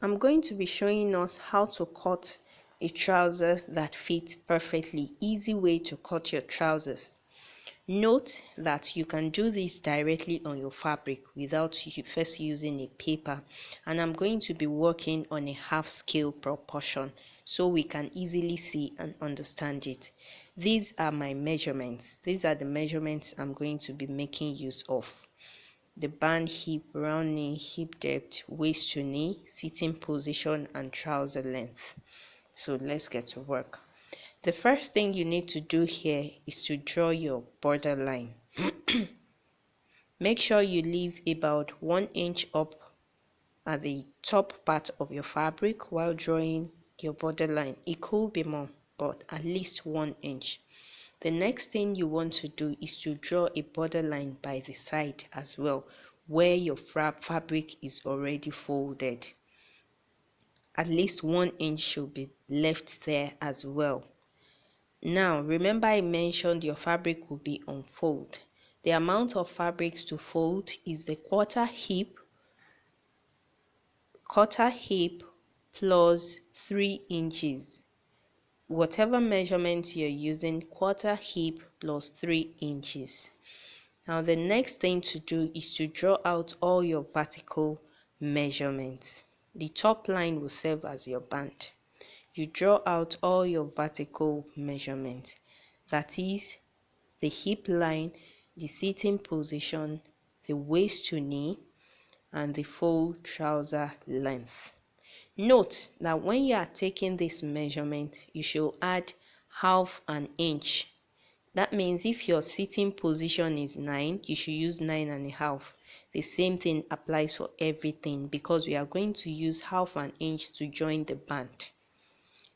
I'm going to be showing us how to cut a trouser that fits perfectly. Easy way to cut your trousers. Note that you can do this directly on your fabric without you first using a paper, and I'm going to be working on a half scale proportion so we can easily see and understand it. These are my measurements. These are the measurements I'm going to be making use of. The band, hip, round knee, hip depth, waist to knee, sitting position, and trouser length. So let's get to work. The first thing you need to do here is to draw your borderline. Make sure you leave about 1 inch up at the top part of your fabric while drawing your borderline. It could be more, but at least 1 inch. The next thing you want to do is to draw a borderline by the side as well, where your fabric is already folded. At least 1 inch should be left there as well. Now, remember I mentioned your fabric will be unfold. The amount of fabrics to fold is the quarter hip plus 3 inches. Whatever measurement you're using, quarter hip plus 3 inches. Now the next thing to do is to draw out all your vertical measurements. The top line will serve as your band. You draw out all your vertical measurements. That is the hip line, the sitting position, the waist to knee, and the full trouser length. Note that when you are taking this measurement, you should add half an inch. That means if your sitting position is 9, you should use 9.5. The same thing applies for everything because we are going to use half an inch to join the band.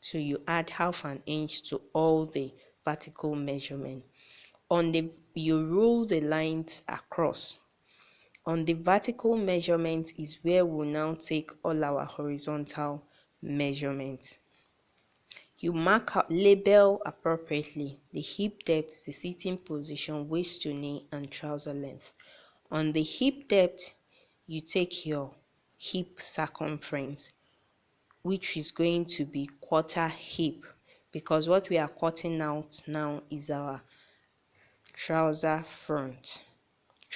So you add half an inch to all the vertical measurement. You roll the lines across. On the vertical measurement is where we'll now take all our horizontal measurements. You mark out, label appropriately the hip depth, the sitting position, waist to knee, and trouser length. On the hip depth, you take your hip circumference, which is going to be quarter hip, because what we are cutting out now is our trouser front.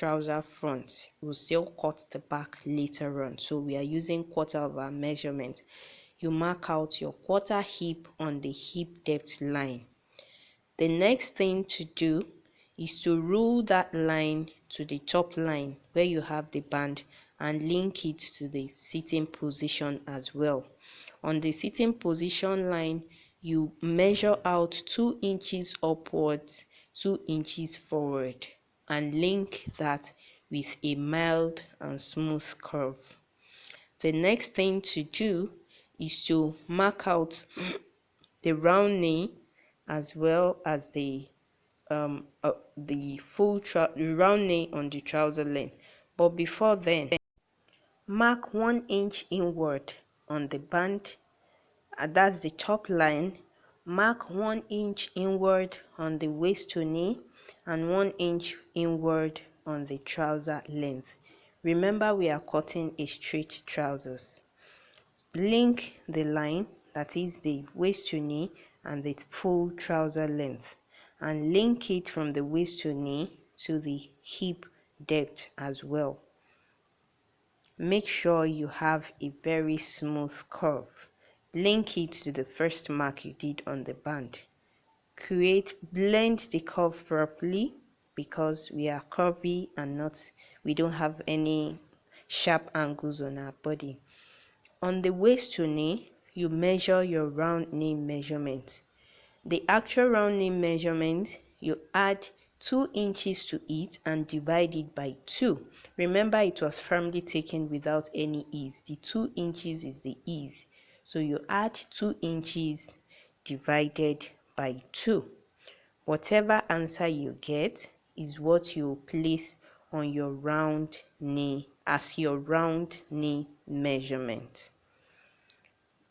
We'll still cut the back later on, so we are using quarter of our measurement. You mark out your quarter hip on the hip depth line. The next thing to do is to rule that line to the top line where you have the band and link it to the sitting position as well. On the sitting position line, you measure out 2 inches upwards, 2 inches forward, and link that with a mild and smooth curve. The next thing to do is to mark out the round knee as well as the full round knee on the trouser length. But before then, mark 1 inch inward on the band, that's the top line. Mark 1 inch inward on the waist to knee and 1 inch inward on the trouser length. Remember, we are cutting a straight trousers. Link the line, that is the waist to knee and the full trouser length, and link it from the waist to knee to the hip depth as well. Make sure you have a very smooth curve. Link it to the first mark you did on the band. Blend the curve properly because we are curvy and we don't have any sharp angles on our body. On the waist to knee, you measure your round knee measurement. The actual round knee measurement, you add 2 inches to it and divide it by 2. Remember, it was firmly taken without any ease. The 2 inches is the ease. So you add 2 inches divided by 2. Whatever answer you get is what you place on your round knee as your round knee measurement.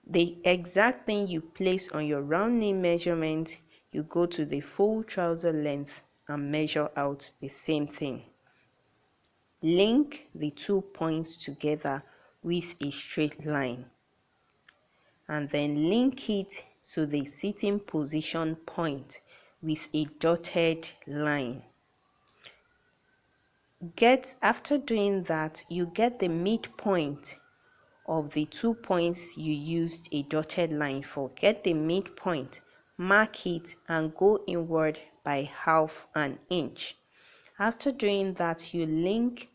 The exact thing you place on your round knee measurement, you go to the full trouser length and measure out the same thing. Link the 2 points together with a straight line. and then link it to the sitting position point with a dotted line. After doing that, you get the midpoint of the 2 points you used a dotted line for. Get the midpoint, mark it, and go inward by half an inch. After doing that, you link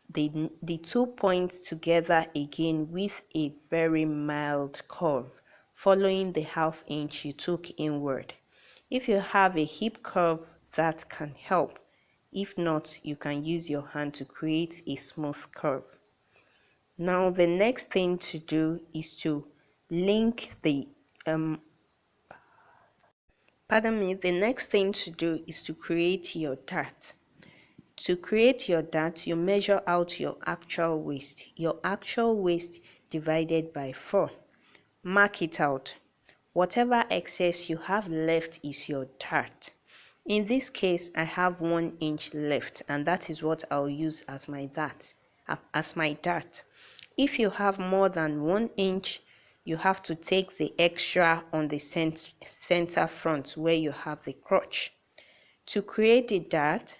the 2 points together again with a very mild curve, following the half inch you took inward. If you have a hip curve, that can help. If not, you can use your hand to create a smooth curve. Now the next thing to do is to link the the next thing to do is to create your dart. To create your dart, you measure out your actual waist divided by 4. Mark it out. Whatever excess you have left is your dart. In this case, I have 1 inch left, and that is what I'll use as my dart. If you have more than 1 inch, you have to take the extra on the center front where you have the crotch. To create the dart,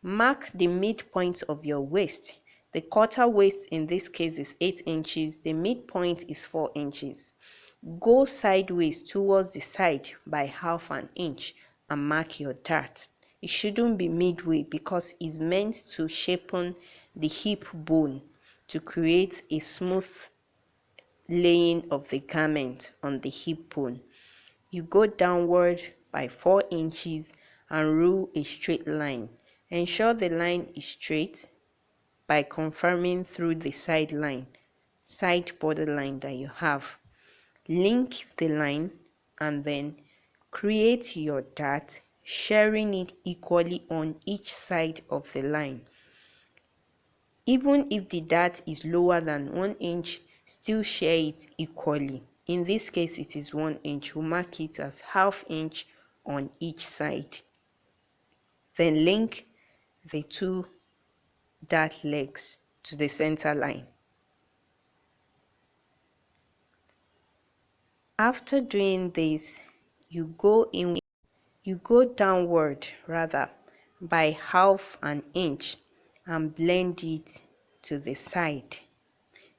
mark the midpoint of your waist. The quarter waist in this case is 8 inches. The midpoint is 4 inches. Go sideways towards the side by half an inch and mark your dart. It shouldn't be midway because it's meant to shapen the hip bone to create a smooth laying of the garment on the hip bone. You go downward by 4 inches and rule a straight line. Ensure the line is straight by confirming through the side border line that you have. Link the line and then create your dart, sharing it equally on each side of the line. Even if the dart is lower than 1 inch, still share it equally. In this case, it is 1 inch. We'll mark it as half inch on each side. Then link the 2 dart legs to the center line. After doing this, you go downward by half an inch and blend it to the side.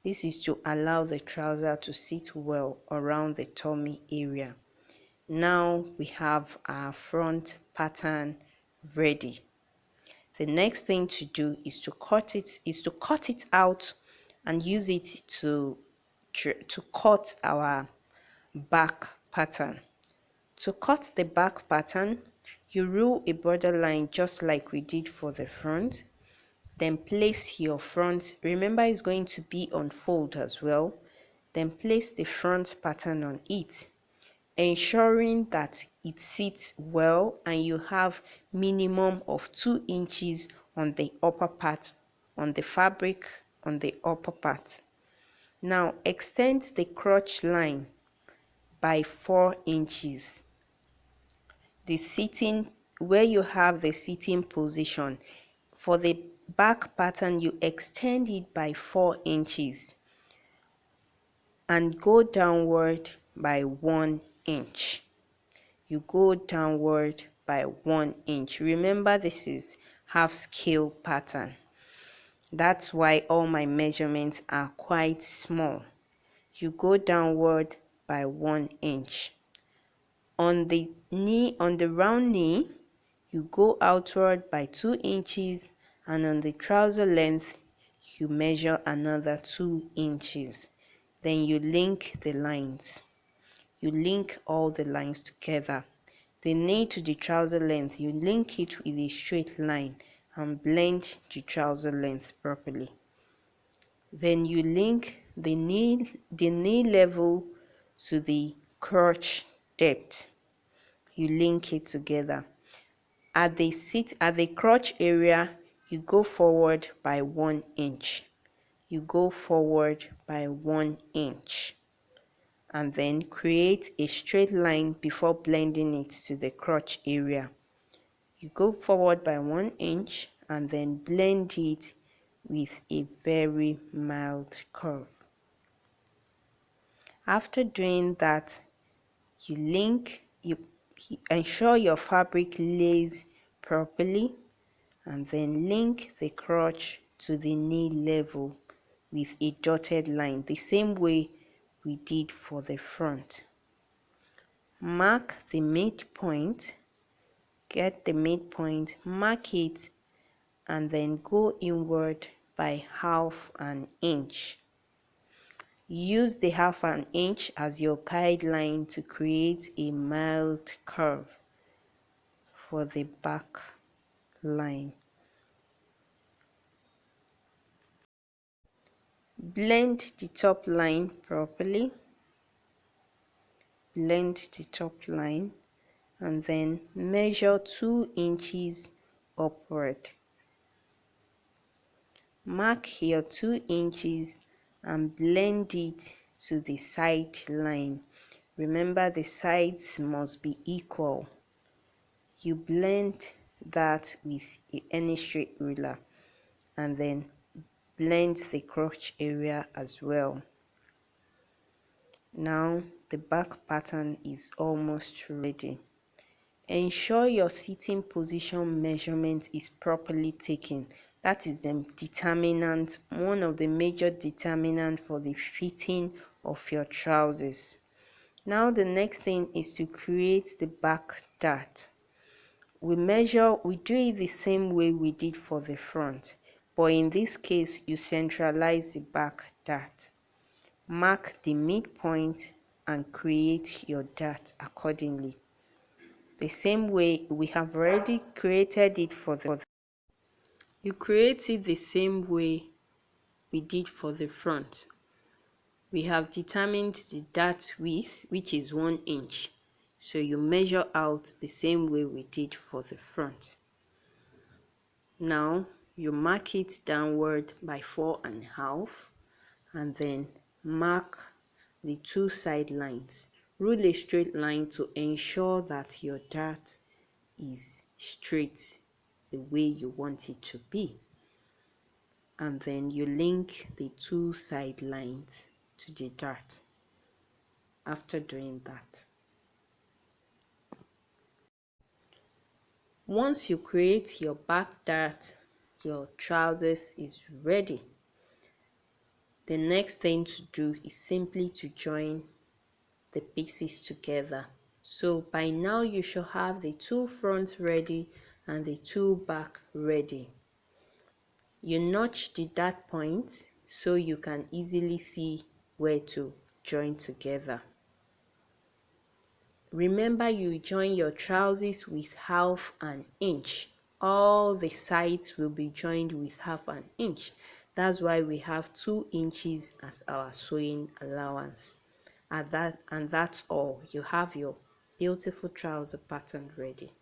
This is to allow the trouser to sit well around the tummy area. Now we have our front pattern ready. The next thing to do is to cut it out and use it to cut our back pattern. To cut the back pattern, you rule a borderline just like we did for the front. Then place your front, remember it's going to be on fold as well. Then place the front pattern on it, ensuring that it sits well and you have minimum of 2 inches on the upper part, on the fabric on the upper part. Now extend the crotch line by 4 inches. Where you have the sitting position, for the back pattern you extend it by 4 inches and go downward by 1 inch. You go downward by 1 inch. Remember, this is half scale pattern. That's why all my measurements are quite small. You go downward by 1 inch. On the round knee, you go outward by 2 inches, and on the trouser length, you measure another 2 inches. Then you link the lines. You link all the lines together. The knee to the trouser length, you link it with a straight line and blend the trouser length properly. Then you link the knee level to the crotch depth. You link it together. At the crotch area, you go forward by 1 inch. You go forward by 1 inch. And then create a straight line before blending it to the crotch area. You go forward by 1 inch and then blend it with a very mild curve. After doing that, you ensure your fabric lays properly, and then link the crotch to the knee level with a dotted line, the same way we did for the front. Mark the midpoint, get the midpoint, mark it, and then go inward by half an inch. Use the half an inch as your guideline to create a mild curve for the back line. Blend the top line properly. Blend the top line and then measure 2 inches upward. Mark your 2 inches and blend it to the side line. Remember, the sides must be equal. You blend that with any straight ruler and then blend the crotch area as well. Now the back pattern is almost ready. Ensure your sitting position measurement is properly taken. That is the determinant, one of the major determinants for the fitting of your trousers. Now the next thing is to create the back dart. We do it the same way we did for the front, but in this case you centralize the back dart. Mark the midpoint and create your dart accordingly. The same way we have already created it for the you create it the same way we did for the front. We have determined the dart width, which is 1 inch, so you measure out the same way we did for the front. Now you mark it downward by 4.5 and then mark the 2 side lines. Rule a straight line to ensure that your dart is straight the way you want it to be, and then you link the 2 side lines to the dart. After doing that, once you create your back dart, your trousers is ready. The next thing to do is simply to join the pieces together. So by now you should have the 2 fronts ready and the 2 back ready. You notch the dart points so you can easily see where to join together. Remember, you join your trousers with half an inch. All the sides will be joined with half an inch. That's why we have 2 inches as our sewing allowance. And that's all. You have your beautiful trouser pattern ready.